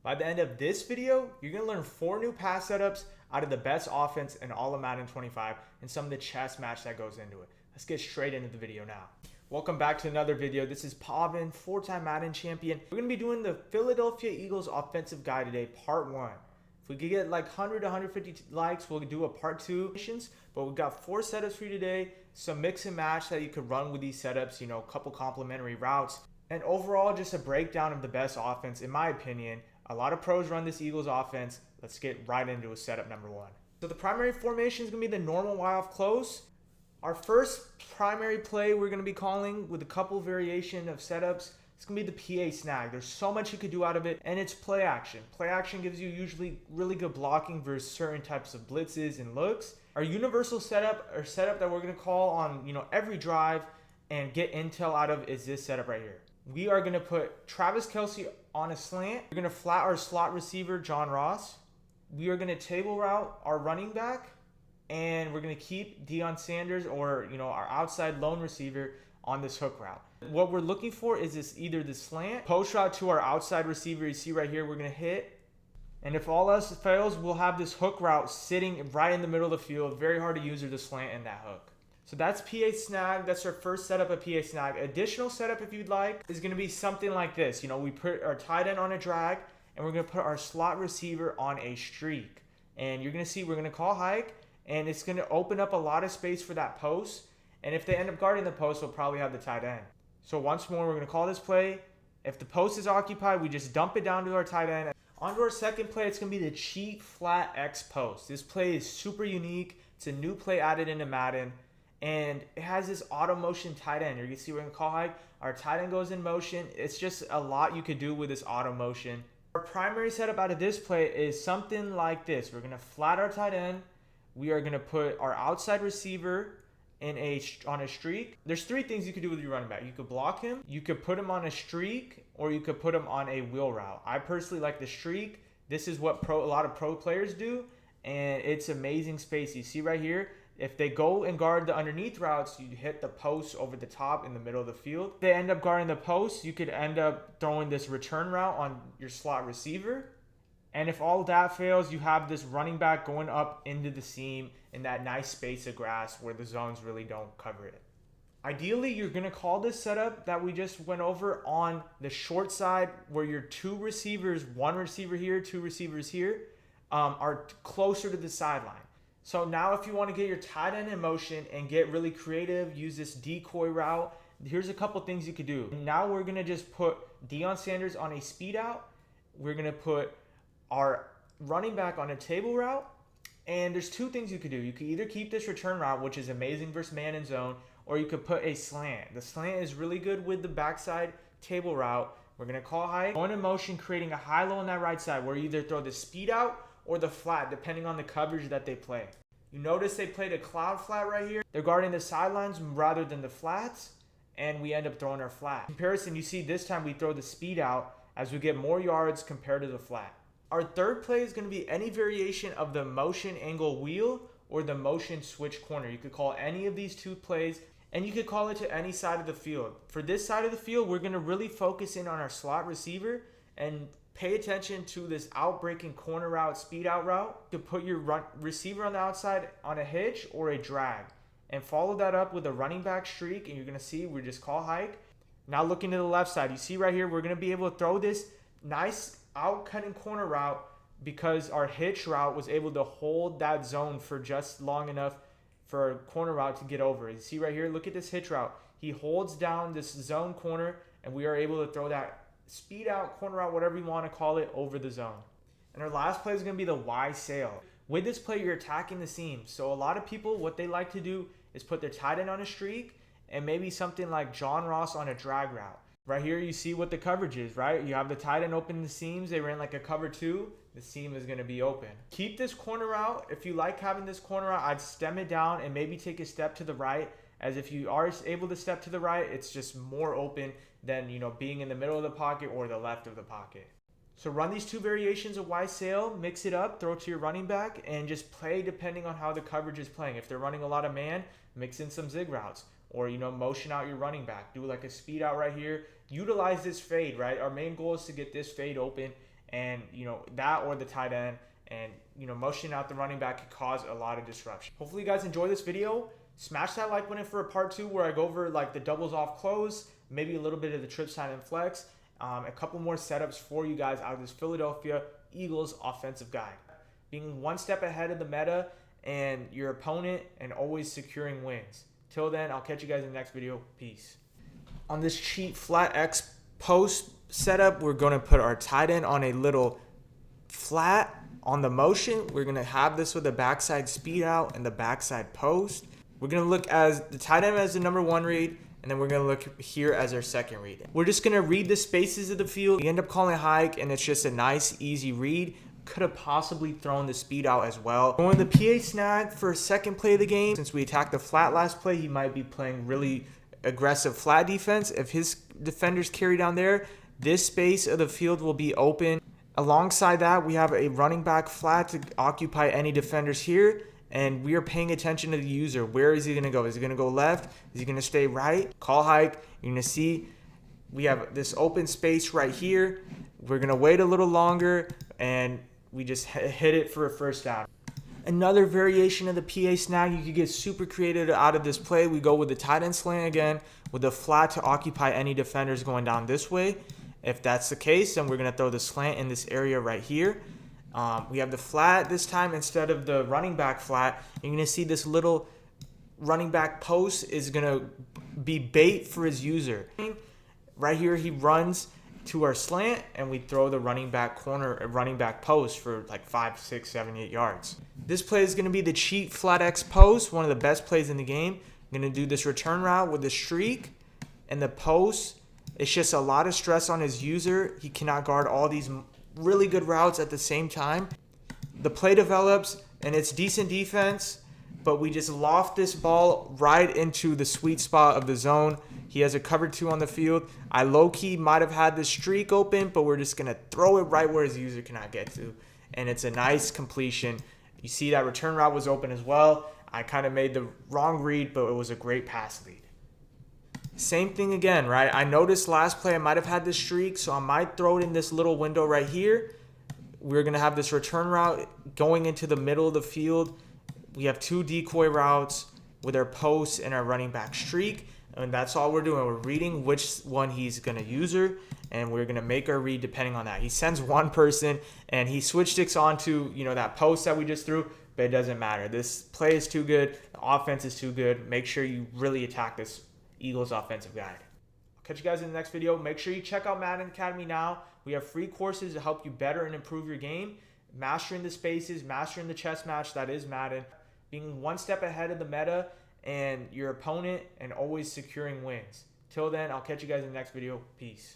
By the end of this video, you're going to learn 4 new pass setups out of the best offense in all of Madden 25 and some of the chess match that goes into it. Let's get straight into the video now. Welcome back to another video. This is Pavin, 4-time Madden champion. We're going to be doing the Philadelphia Eagles offensive guide today, part 1. If we could get like 100 to 150 likes, we'll do a part 2. But we've got 4 setups for you today, some mix and match that you could run with these setups, a couple complementary routes. And overall, just a breakdown of the best offense, in my opinion. A lot of pros run this Eagles offense. Let's get right into a setup number 1. So the primary formation is going to be the normal Y-off close. Our first primary play we're going to be calling with a couple variation of setups. It's going to be the PA snag. There's so much you could do out of it, and it's play action. Play action gives you usually really good blocking versus certain types of blitzes and looks. Our universal setup, or setup that we're going to call on every drive and get intel out of, is this setup right here. We are going to put Travis Kelce on a slant. We're going to flat our slot receiver, John Ross. We are going to table route our running back. And we're going to keep Deion Sanders, or our outside lone receiver, on this hook route. What we're looking for is either the slant, post route to our outside receiver. You see right here, we're going to hit. And if all else fails, we'll have this hook route sitting right in the middle of the field. Very hard to use the slant and that hook. So that's PA snag. That's our first setup of PA snag. Additional setup, if you'd like, is going to be something like this. We put our tight end on a drag, and we're going to put our slot receiver on a streak. And you're going to see we're going to call hike, and it's going to open up a lot of space for that post. And if they end up guarding the post, we'll probably have the tight end. So once more, we're going to call this play. If the post is occupied, we just dump it down to our tight end. On to our second play, it's going to be the cheat flat X post. This play is super unique. It's a new play added into Madden. And it has this auto motion tight end. You can see we're going to call hike. Our tight end goes in motion. It's just a lot you could do with this auto motion. Our primary setup out of this play is something like this. We're going to flat our tight end. We are going to put our outside receiver on a streak. There's 3 things you could do with your running back. You could block him, you could put him on a streak, or you could put him on a wheel route. I personally like the streak. This is what a lot of pro players do, and it's amazing space. You see right here, if they go and guard the underneath routes, you hit the post over the top in the middle of the field. If they end up guarding the post, you could end up throwing this return route on your slot receiver. And if all that fails, you have this running back going up into the seam in that nice space of grass where the zones really don't cover it. Ideally, you're going to call this setup that we just went over on the short side, where your 2 receivers, 1 receiver here, 2 receivers here, are closer to the sideline. So now if you want to get your tight end in motion and get really creative, use this decoy route, here's a couple things you could do. Now we're going to just put Deion Sanders on a speed out. We're going to put our running back on a table route, and there's 2 things you could do. You could either keep this return route, which is amazing versus man and zone, or you could put a slant. The slant is really good with the backside table route. We're going to call high, going in motion, creating a high-low on that right side, where you either throw the speed out or the flat, depending on the coverage that they play. You notice they played a cloud flat right here. They're guarding the sidelines rather than the flats, and we end up throwing our flat. In comparison, you see this time we throw the speed out as we get more yards compared to the flat. Our third play is going to be any variation of the motion angle wheel or the motion switch corner. You could call any of these 2 plays, and you could call it to any side of the field. For this side of the field, we're going to really focus in on our slot receiver and pay attention to this outbreaking corner route, speed out route, to put your receiver on the outside on a hitch or a drag. And follow that up with a running back streak, and you're going to see we just call hike. Now looking to the left side, you see right here, we're going to be able to throw this nice out-cutting corner route because our hitch route was able to hold that zone for just long enough for a corner route to get over. You see right here, look at this hitch route. He holds down this zone corner, and we are able to throw that speed out, corner route, whatever you want to call it, over the zone. And our last play is going to be the Y sail. With this play, you're attacking the seam. So a lot of people, what they like to do is put their tight end on a streak and maybe something like John Ross on a drag route. Right here, you see what the coverage is, right? You have the tight end open in the seams. They ran like a cover 2. The seam is going to be open. Keep this corner route. If you like having this corner route, I'd stem it down and maybe take a step to the right, as if you are able to step to the right, it's just more open than, being in the middle of the pocket or the left of the pocket. So run these 2 variations of Y sail, mix it up, throw it to your running back, and just play depending on how the coverage is playing. If they're running a lot of man, mix in some zig routes. Or, motion out your running back. Do like a speed out right here. Utilize this fade, right? Our main goal is to get this fade open and that or the tight end, and motioning out the running back could cause a lot of disruption. Hopefully you guys enjoy this video. Smash that like button for a part 2 where I go over like the doubles off close, maybe a little bit of the trip sign and flex, a couple more setups for you guys out of this Philadelphia Eagles offensive guide. Being one step ahead of the meta and your opponent, and always securing wins. Till then, I'll catch you guys in the next video. Peace. On this cheap flat X post setup, we're going to put our tight end on a little flat on the motion. We're going to have this with a backside speed out and the backside post. We're going to look as the tight end as the number 1 read, and then we're going to look here as our second read. We're just going to read the spaces of the field. We end up calling hike, and it's just a nice, easy read. Could have possibly thrown the speed out as well. Going the PA snag for a second play of the game. Since we attacked the flat last play, he might be playing really aggressive flat defense. If his defenders carry down there, this space of the field will be open. Alongside that, we have a running back flat to occupy any defenders here. And we are paying attention to the user. Where is he going to go? Is he going to go left? Is he going to stay right? Call hike. You're going to see we have this open space right here. We're going to wait a little longer, and we just hit it for a first down. Another variation of the PA snag, you could get super creative out of this play. We go with the tight end slant again with the flat to occupy any defenders going down this way. If that's the case, then we're going to throw the slant in this area right here. We have the flat this time instead of the running back flat. You're going to see this little running back post is going to be bait for his user. Right here, he runs to our slant, and we throw the running back corner, running back post for like 5, 6, 7, 8 yards. This play is going to be the cheap flat X post, one of the best plays in the game. I'm going to do this return route with the streak and the post. It's just a lot of stress on his user. He cannot guard all these really good routes at the same time. The play develops, and it's decent defense, but we just loft this ball right into the sweet spot of the zone. He has a cover 2 on the field. I low-key might have had the streak open, but we're just going to throw it right where his user cannot get to. And it's a nice completion. You see that return route was open as well. I kind of made the wrong read, but it was a great pass lead. Same thing again, right? I noticed last play I might have had the streak, so I might throw it in this little window right here. We're going to have this return route going into the middle of the field. We have 2 decoy routes with our post and our running back streak, and that's all we're doing. We're reading which one he's going to user, and we're going to make our read depending on that. He sends one person, and he switch sticks onto that post that we just threw, but it doesn't matter. This play is too good. The offense is too good. Make sure you really attack this Eagles offensive guide. I'll catch you guys in the next video. Make sure you check out Madden Academy now. We have free courses to help you better and improve your game. Mastering the spaces, mastering the chess match that is Madden. Being one step ahead of the meta and your opponent, and always securing wins. Till then, I'll catch you guys in the next video. Peace.